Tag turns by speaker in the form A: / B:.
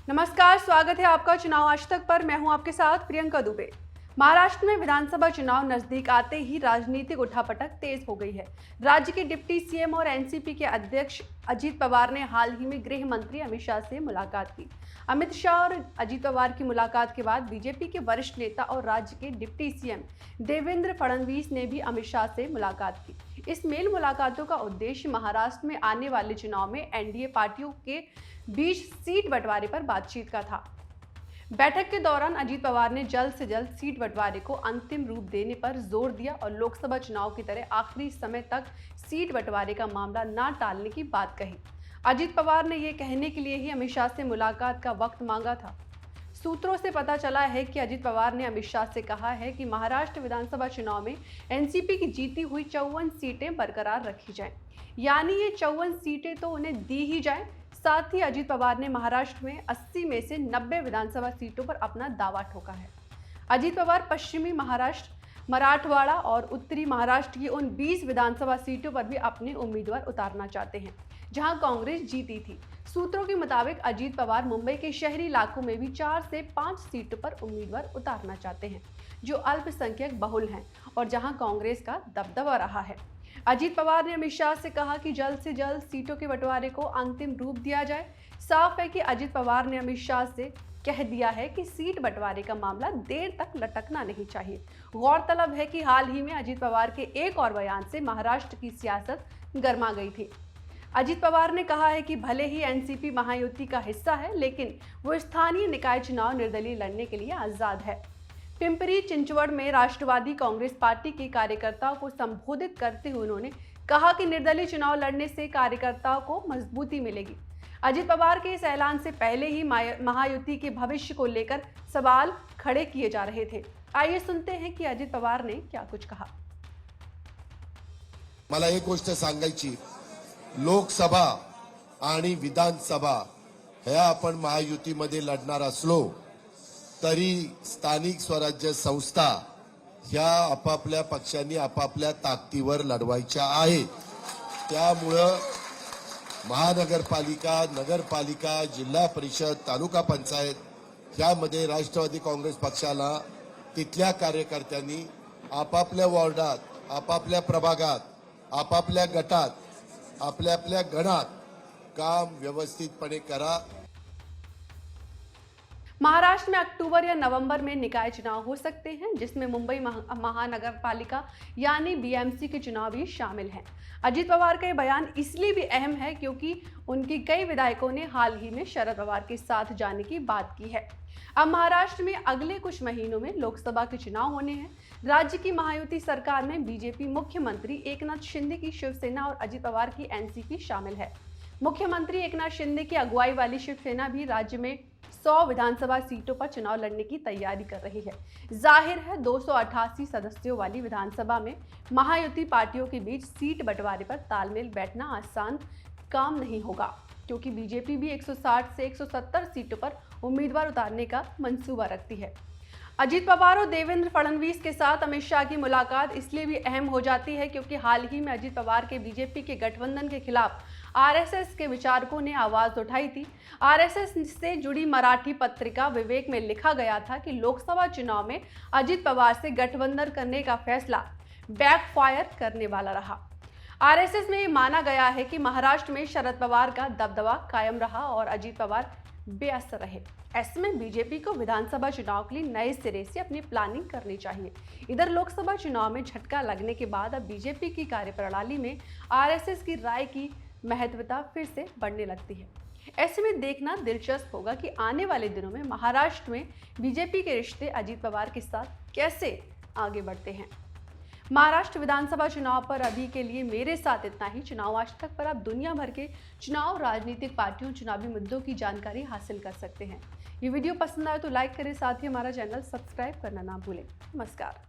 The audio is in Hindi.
A: नमस्कार, स्वागत है आपका चुनाव आज तक पर। मैं हूं आपके साथ प्रियंका दुबे। महाराष्ट्र में विधानसभा चुनाव नजदीक आते ही राजनीतिक उठापटक तेज हो गई है। राज्य के डिप्टी सीएम और एनसीपी के अध्यक्ष अजीत पवार ने हाल ही में गृह मंत्री अमित शाह से मुलाकात की। अमित शाह और अजीत पवार की मुलाकात के बाद बीजेपी के वरिष्ठ नेता और राज्य के डिप्टी सीएम देवेंद्र फडणवीस ने भी अमित शाह से मुलाकात की। इस मेल मुलाकातों का उद्देश्य महाराष्ट्र में आने वाले चुनाव में एनडीए पार्टियों के बीच सीट बंटवारे पर बातचीत का था। बैठक के दौरान अजीत पवार ने जल्द से जल्द सीट बंटवारे को अंतिम रूप देने पर जोर दिया और लोकसभा चुनाव की तरह आखिरी समय तक सीट बंटवारे का मामला न टालने की बात कही। अजीत पवार ने यह कहने के लिए ही अमित शाह से मुलाकात का वक्त मांगा था। सूत्रों से पता चला है कि अजीत पवार ने अमित शाह से कहा है कि महाराष्ट्र विधानसभा चुनाव में एनसीपी की जीती हुई 54 सीटें बरकरार रखी जाएं, यानी ये 54 सीटें तो उन्हें दी ही जाएं। साथ ही अजीत पवार ने महाराष्ट्र में 80 में से 90 विधानसभा सीटों पर अपना दावा ठोका है। अजीत पवार पश्चिमी महाराष्ट्र, मराठवाड़ा और उत्तरी महाराष्ट्र की उन 20 विधानसभा सीटों पर भी अपने उम्मीदवार उतारना चाहते हैं जहां कांग्रेस जीती थी। सूत्रों के मुताबिक अजीत पवार मुंबई के शहरी इलाकों में भी 4 से 5 सीटों पर उम्मीदवार उतारना चाहते हैं जो अल्पसंख्यक बहुल हैं और जहां कांग्रेस का दबदबा रहा है। अजीत पवार ने अमित शाह से कहा कि जल्द से जल्द सीटों के बंटवारे को अंतिम रूप दिया जाए। साफ है कि अजीत पवार ने अमित शाह से कह दिया है कि सीट बंटवारे का मामला देर तक लटकना नहीं चाहिए। गौरतलब है कि हाल ही में अजीत पवार के एक और बयान से महाराष्ट्र की सियासत गर्मा गई थी। अजीत पवार ने कहा है कि भले ही एनसीपी महायुति का हिस्सा है, लेकिन वो स्थानीय निकाय चुनाव निर्दलीय लड़ने के लिए आजाद है। पिंपरी चिंचवड़ में राष्ट्रवादी कांग्रेस पार्टी के कार्यकर्ताओं को संबोधित करते हुए उन्होंने कहा कि निर्दलीय चुनाव लड़ने से कार्यकर्ताओं को मजबूती मिलेगी। अजीत पवार के इस ऐलान से पहले ही महायुति के भविष्य को लेकर सवाल खड़े किए जा रहे थे। आइए सुनते हैं कि अजीत पवार ने क्या कुछ कहा।
B: मला एक गोष्ट सांगायची, लोकसभा आणि विधानसभा ह्या आपण महायुतीमध्ये लढणार असलो तरी स्थानिक स्वराज्य संस्था ह्या आपापल्या पक्षांनी आपापल्या ताकदीवर लढवायच्या आहेत। त्यामुळं महानगरपालिका, नगरपालिका, जिल्हा परिषद, तालुका पंचायत यामध्ये राष्ट्रवादी काँग्रेस पक्षाला तिथल्या कार्यकर्त्यांनी आपापल्या वॉर्डात, आपापल्या प्रभागात, आपापल्या गटात, आपल्या आपल्या गणात काम व्यवस्थितपणे करा।
A: महाराष्ट्र में अक्टूबर या नवंबर में निकाय चुनाव हो सकते हैं, जिसमें मुंबई महानगर पालिका यानी बीएमसी के चुनाव भी शामिल हैं। अजीत पवार का ये बयान इसलिए भी अहम है क्योंकि उनकी कई विधायकों ने हाल ही में शरद पवार के साथ जाने की बात की है। अब महाराष्ट्र में अगले कुछ महीनों में लोकसभा के चुनाव होने हैं। राज्य की महायुति सरकार में बीजेपी मुख्यमंत्री एकनाथ शिंदे की शिवसेना और अजीत पवार की एनसीपी शामिल है। मुख्यमंत्री एकनाथ शिंदे की अगुवाई वाली शिवसेना भी राज्य में 100 विधानसभा सीटों पर चुनाव लड़ने की तैयारी कर रही है। जाहिर है 288 सदस्यों वाली विधानसभा में महायुति पार्टियों के बीच सीट बंटवारे पर तालमेल बैठना आसान काम नहीं होगा, क्योंकि बीजेपी भी 160 से 170 सीटों पर उम्मीदवार उतारने का मंसूबा रखती है। अजीत पवार और देवेंद्र फडणवीस के साथ अमित शाह की मुलाकात इसलिए भी अहम हो जाती है क्योंकि हाल ही में अजीत पवार के बीजेपी के गठबंधन के खिलाफ आरएसएस के विचारकों ने आवाज उठाई थी। आरएसएस से जुड़ी मराठी पत्रिका विवेक में लिखा गया था कि लोकसभा चुनाव में अजीत पवार से गठबंधन करने का फैसला बैकफायर करने वाला रहा। आरएसएस में माना गया है कि महाराष्ट्र में शरद पवार का दबदबा कायम रहा और अजीत पवार बेअसर रहे। ऐसे में बीजेपी को विधानसभा चुनाव के लिए नए सिरे से अपनी प्लानिंग करनी चाहिए। इधर लोकसभा चुनाव में झटका लगने के बाद अब बीजेपी की कार्यप्रणाली में आरएसएस की राय की महत्वता फिर से बढ़ने लगती है। ऐसे में देखना दिलचस्प होगा कि आने वाले दिनों में महाराष्ट्र में बीजेपी के रिश्ते अजीत पवार के साथ कैसे आगे बढ़ते हैं। महाराष्ट्र विधानसभा चुनाव पर अभी के लिए मेरे साथ इतना ही। चुनाव आज तक पर आप दुनिया भर के चुनाव, राजनीतिक पार्टियों, चुनावी मुद्दों की जानकारी हासिल कर सकते हैं। ये वीडियो पसंद आए तो लाइक करें, साथ ही हमारा चैनल सब्सक्राइब करना ना भूलें। नमस्कार।